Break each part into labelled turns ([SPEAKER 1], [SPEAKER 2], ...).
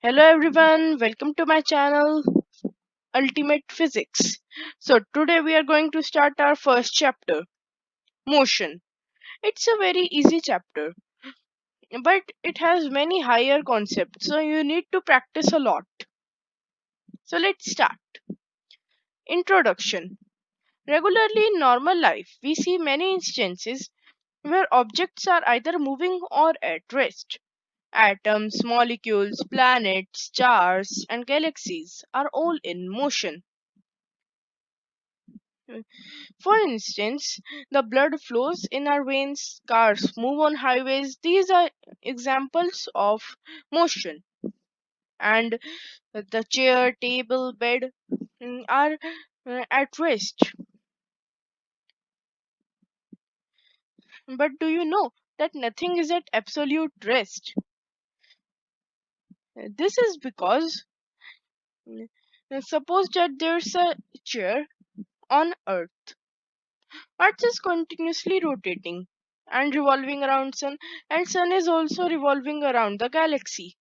[SPEAKER 1] Hello everyone, welcome to my channel Ultimate Physics. So today we are going to start our first chapter, motion. It's a very easy chapter, but it has many higher concepts, so you need to practice a lot. So let's start. Introduction. Regularly in normal life, we see many instances where objects are either moving or at rest. Atoms, molecules, planets, stars, and galaxies are all in motion. For instance, the blood flows in our veins, cars move on highways. These are examples of motion. And the chair, table, bed are at rest. But do you know that nothing is at absolute rest? This is because suppose that there's a chair on Earth. Earth is continuously rotating and revolving around sun, and sun is also revolving around the galaxy.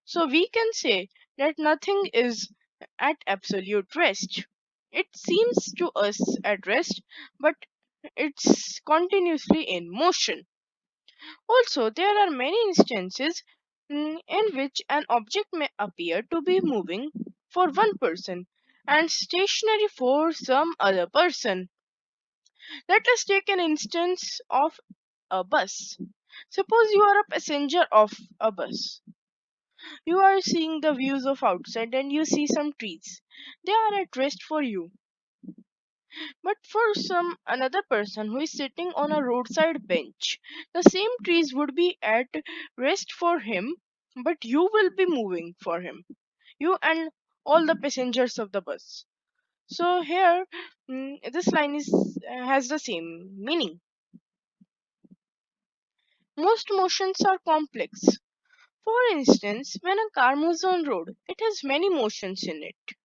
[SPEAKER 1] So we can say that nothing is at absolute rest. It seems to us at rest, but it's continuously in motion. Also, there are many instances in which an object may appear to be moving for one person and stationary for some other person. Let us take an instance of a bus. Suppose you are a passenger of a bus. You are seeing the views of outside and you see some trees. They are at rest for you. But for some another person who is sitting on a roadside bench, the same trees would be at rest for him, but you will be moving for him. You and all the passengers of the bus. So here, this line is has the same meaning. Most motions are complex. For instance, when a car moves on road, it has many motions in it.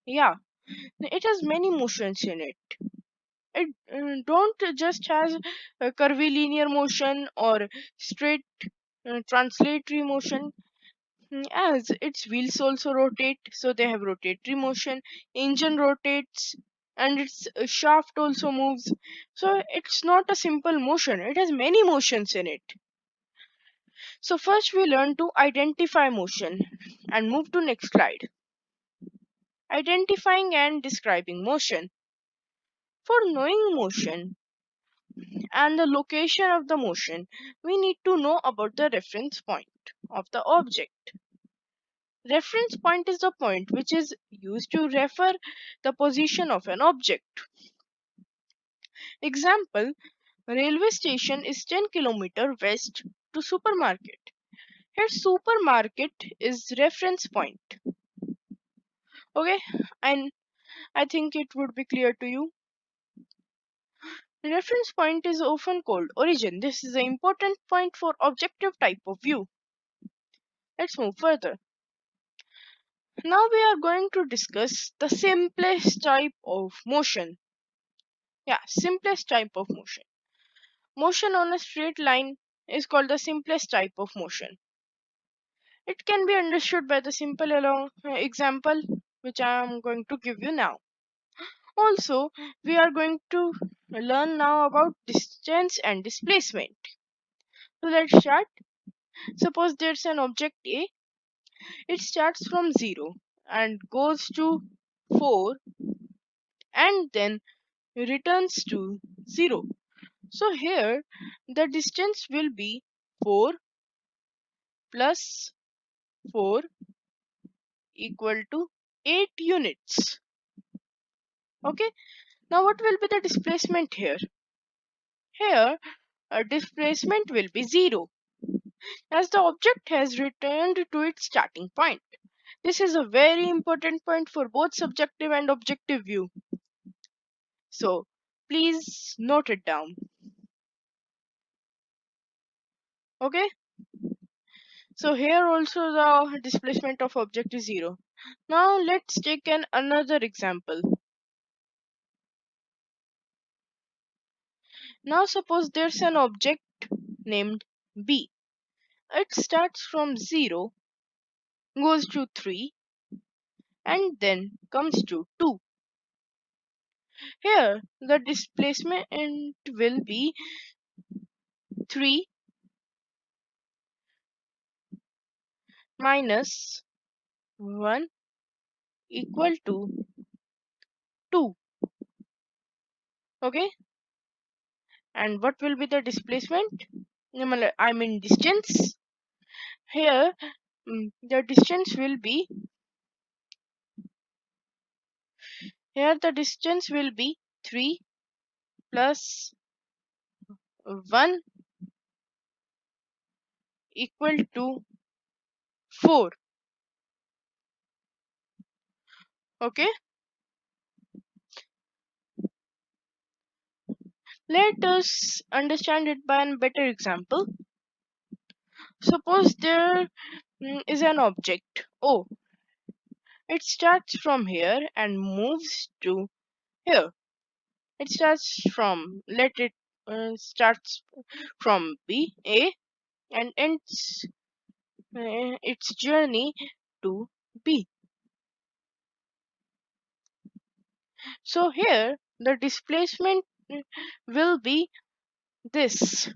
[SPEAKER 1] Yeah, it has many motions in it. It don't just has a curvilinear motion or straight translatory motion. As its wheels also rotate, so they have rotatory motion. Engine rotates and its shaft also moves. So it's not a simple motion, it has many motions in it. So first we learn to identify motion and move to next slide. Identifying and describing motion. For knowing motion and the location of the motion, we need to know about the reference point of the object. Reference point is the point which is used to refer the position of an object. Example, railway station is 10 km west to supermarket. Here supermarket is reference point. Okay, and I think it would be clear to you. The reference point is often called origin. This is an important point for objective type of view. Let's move further. Now we are going to discuss the simplest type of motion. Yeah, simplest type of motion. Motion on a straight line is called the simplest type of motion. It can be understood by the simple example which I am going to give you now. Also, we are going to learn now about distance and displacement. So let's start. Suppose there's an object A. It starts from 0 and goes to 4 and then returns to 0. So here the distance will be 4 plus 4 equal to 8 units. Okay, now what will be the displacement here? Here displacement will be 0 as the object has returned to its starting point. This is a very important point for both subjective and objective view. So please note it down. Okay, so here also the displacement of object is 0. Now let's take another example. Now suppose there's an object named B. It starts from 0 goes to 3, and then comes to 2. Here, the displacement will be 3 minus 1 equal to 2. Okay, and what will be the displacement? I mean distance. Here, the distance will be here the distance will be 3 plus 1 equal to 4. Okay, let us understand it by a better example. Suppose there is an object O. It starts from here and moves to here. It starts from let it starts from B A and ends its journey to B. So here the displacement will be this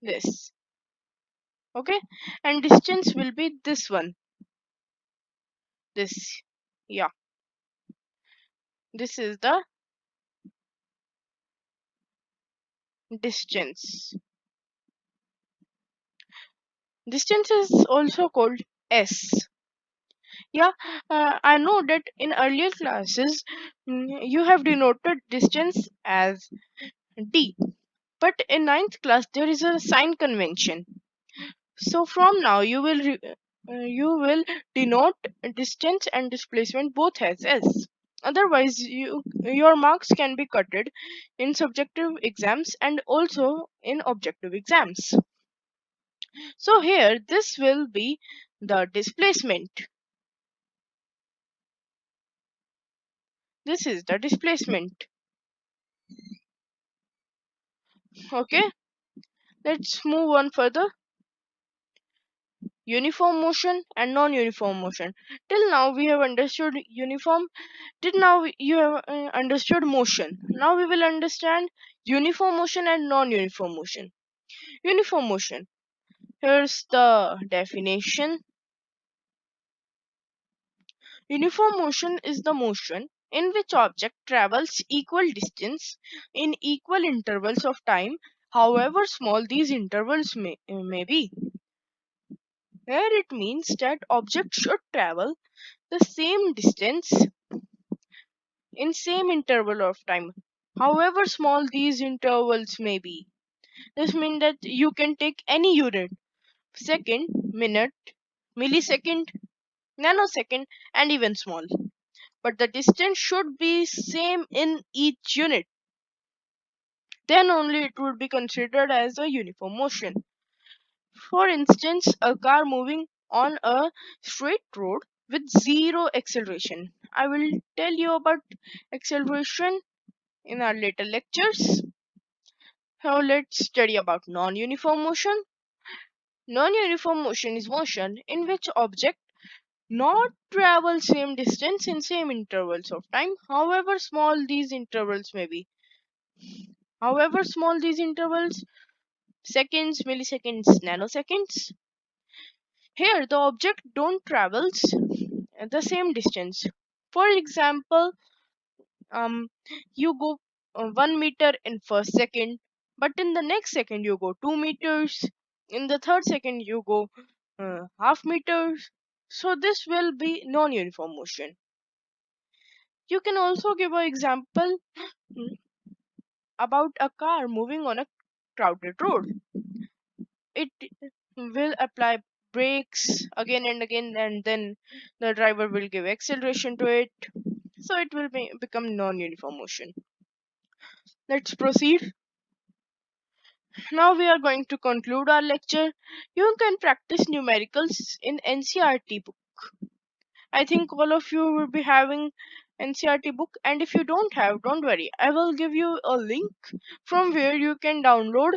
[SPEAKER 1] this okay, and distance will be this one, this, yeah, this is the distance. Distance is also called S. Yeah, I know that in earlier classes you have denoted distance as D, but in ninth class there is a sign convention. So from now you will denote distance and displacement both as S. Otherwise, your marks can be cutted in subjective exams and also in objective exams. So here this will be the displacement. This is the displacement. Okay, let's move on further. Uniform motion and non-uniform motion. Till now we have understood uniform. Till now you have understood motion. Now we will understand uniform motion and non-uniform motion. Uniform motion. Here's the definition. Uniform motion is the motion in which object travels equal distance in equal intervals of time, however small these intervals may be. Here it means that object should travel the same distance in same interval of time, however small these intervals may be. This means that you can take any unit: second, minute, millisecond, nanosecond, and even small. But the distance should be same in each unit. Then only it would be considered as a uniform motion. For instance, a car moving on a straight road with zero acceleration. I will tell you about acceleration in our later lectures. Now let's study about non-uniform motion. Non-uniform motion is motion in which object not travel same distance in same intervals of time, however small these intervals may be. However small these intervals, seconds, milliseconds, nanoseconds. Here the object don't travels the same distance. For example, um, you go 1 meter in first second, but in the next second you go 2 meters. In the third second you go half meters. So this will be non-uniform motion. You can also give an example mm, about a car moving on a crowded road. It will apply brakes again and again, and then the driver will give acceleration to it. So it will become non-uniform motion. Let's proceed. Now we are going to conclude our lecture. You can practice numericals in NCRT book. I think all of you will be having NCRT book, and if you don't have, don't worry. I will give you a link from where you can download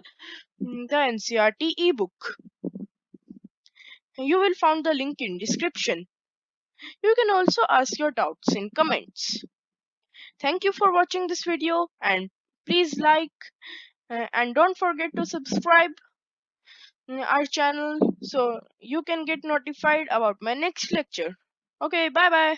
[SPEAKER 1] the NCRT ebook. You will find the link in description. You can also ask your doubts in comments. Thank you for watching this video, and please like and don't forget to subscribe our channel so you can get notified about my next lecture. Okay, bye bye.